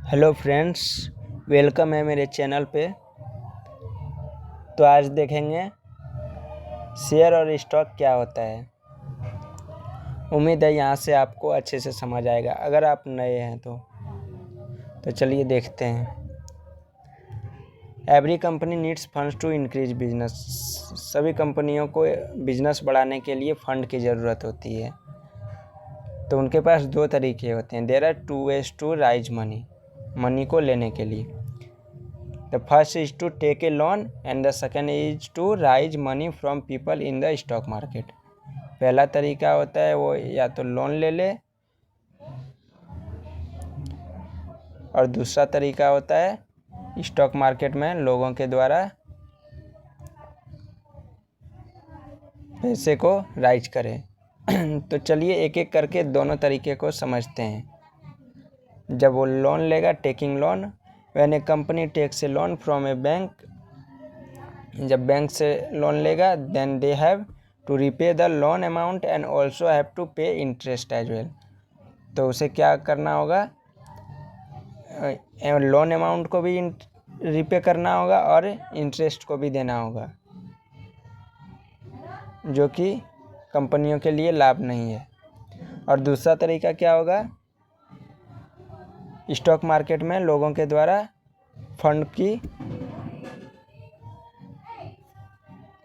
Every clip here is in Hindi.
हेलो फ्रेंड्स, वेलकम है मेरे चैनल पे। तो आज देखेंगे शेयर और स्टॉक क्या होता है। उम्मीद है यहाँ से आपको अच्छे से समझ आएगा अगर आप नए हैं तो चलिए देखते हैं। Every company needs funds to increase business. सभी कंपनियों को बिजनेस बढ़ाने के लिए फंड की ज़रूरत होती है। तो उनके पास दो तरीके होते हैं। There are two ways to raise money को लेने के लिए। The first is to take a loan and the second is to raise money from people in the stock market. पहला तरीका होता है वो या तो लोन ले ले, और दूसरा तरीका होता है स्टॉक मार्केट में लोगों के द्वारा पैसे को राइज करें। तो चलिए एक एक करके दोनों तरीके को समझते हैं। जब वो लोन लेगा, taking loan, when a company takes a loan from a bank, जब बैंक से लोन लेगा, then they have to repay the loan amount and also have to pay interest as well. तो उसे क्या करना होगा, लोन अमाउंट को भी रिपे करना होगा और इंटरेस्ट को भी देना होगा, जो कि कंपनियों के लिए लाभ नहीं है। और दूसरा तरीका क्या होगा, स्टॉक मार्केट में लोगों के द्वारा फंड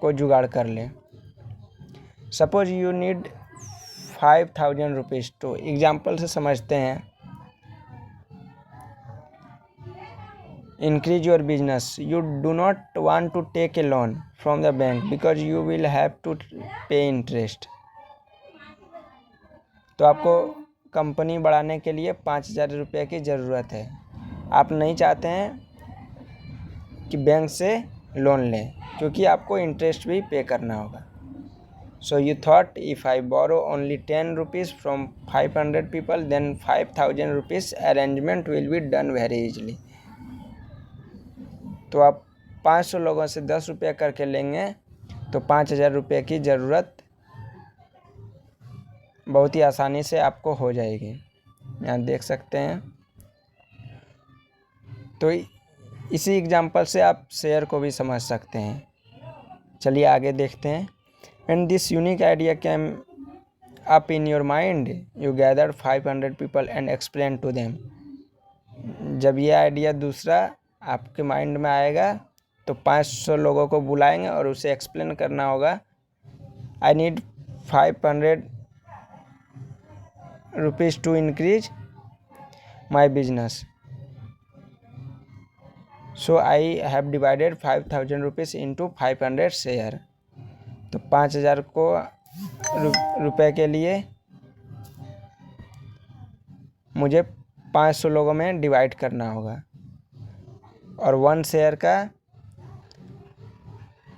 को जुगाड़ कर ले। Suppose you need 5,000 rupees. तो एग्जाम्पल से समझते हैं। Increase your business, you do not want to take a loan from the bank because you will have to pay interest. तो आपको कंपनी बढ़ाने के लिए 5,000 रुपये की ज़रूरत है। आप नहीं चाहते हैं कि बैंक से लोन लें क्योंकि आपको इंटरेस्ट भी पे करना होगा। So you thought if I borrow only 10 rupees from 500 people then 5,000 rupees arrangement will be done very easily. तो आप 500 लोगों से 10 रुपये करके लेंगे तो 5,000 रुपये की ज़रूरत बहुत ही आसानी से आपको हो जाएगी। यहाँ देख सकते हैं। तो इसी एग्जांपल से आप शेयर को भी समझ सकते हैं। चलिए आगे देखते हैं। When this unique idea came up in your mind, you gathered 500 people and explained to them. जब ये आइडिया दूसरा आपके माइंड में आएगा तो 500 लोगों को बुलाएंगे और उसे एक्सप्लेन करना होगा। I need 500 rupees to increase my business. So I have divided 5,000 rupees into 500 share. तो 5,000 को रुपए के लिए मुझे 500 लोगों में डिवाइड करना होगा, और 1 शेयर का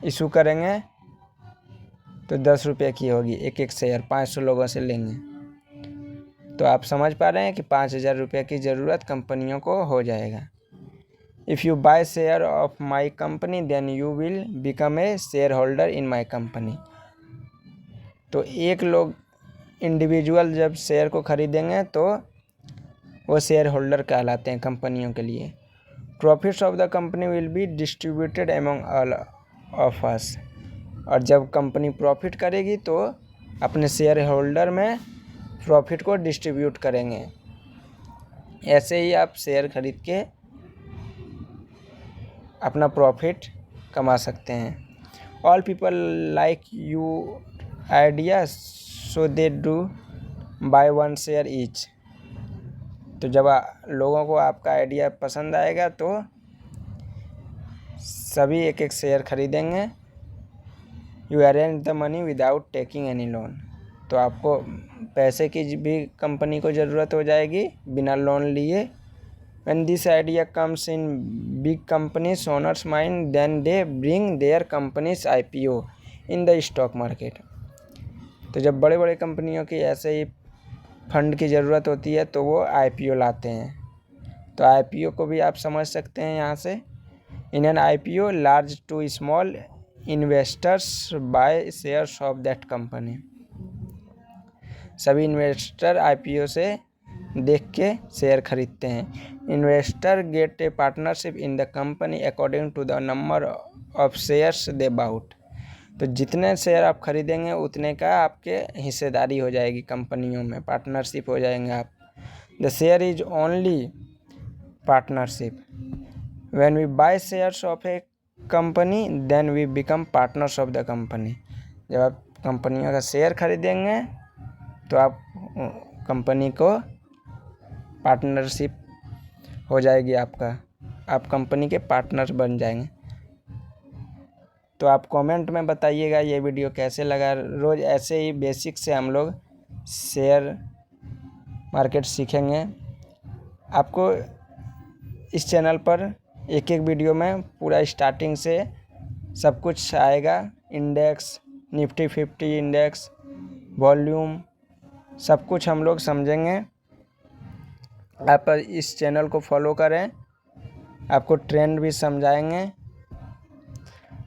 इशू करेंगे तो 10 रुपये की होगी। एक शेयर 500 लोगों से लेंगे। तो आप समझ पा रहे हैं कि 5,000 रुपये की ज़रूरत कंपनियों को हो जाएगा। If you buy share of my company then you will become a share holder in my company. तो एक लोग इंडिविजुअल जब शेयर को खरीदेंगे तो वो शेयर होल्डर कहलाते हैं कंपनियों के लिए। Profits of the company will be distributed among all of us. और जब कंपनी प्रॉफिट करेगी तो अपने शेयर होल्डर में प्रॉफिट को डिस्ट्रीब्यूट करेंगे। ऐसे ही आप शेयर खरीद के अपना प्रॉफिट कमा सकते हैं। All people like you idea so they do buy 1 share each. तो जब लोगों को आपका आइडिया पसंद आएगा तो सभी एक शेयर खरीदेंगे। You arrange the money without taking any loan. तो आपको पैसे की भी कंपनी को ज़रूरत हो जाएगी बिना लोन लिए। When this idea comes in big companies owners mind, then they bring their company's IPO in the stock market. तो जब बड़े बड़े कंपनियों की ऐसे ही फंड की ज़रूरत होती है तो वो IPO लाते हैं। तो IPO को भी आप समझ सकते हैं यहाँ से। In an IPO, large to small investors buy shares of that company. सभी इन्वेस्टर IPO से देख के शेयर खरीदते हैं। Investor get a partnership in the company according to the number of shares they bought. तो जितने शेयर आप खरीदेंगे उतने का आपके हिस्सेदारी हो जाएगी कंपनियों में, पार्टनरशिप हो जाएंगे आप। The share is only partnership. When we buy shares of a company then we become partners of the company. जब आप कंपनियों का शेयर खरीदेंगे तो आप कंपनी को पार्टनरशिप हो जाएगी आपका, आप कंपनी के पार्टनर बन जाएंगे। तो आप कमेंट में बताइएगा ये वीडियो कैसे लगा। रोज़ ऐसे ही बेसिक से हम लोग शेयर मार्केट सीखेंगे। आपको इस चैनल पर एक एक वीडियो में पूरा स्टार्टिंग से सब कुछ आएगा, इंडेक्स, निफ्टी 50 इंडेक्स, वॉल्यूम, सब कुछ हम लोग समझेंगे। आप इस चैनल को फॉलो करें, आपको ट्रेंड भी समझाएंगे।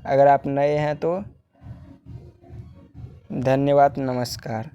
अगर आप नए हैं तो धन्यवाद, नमस्कार।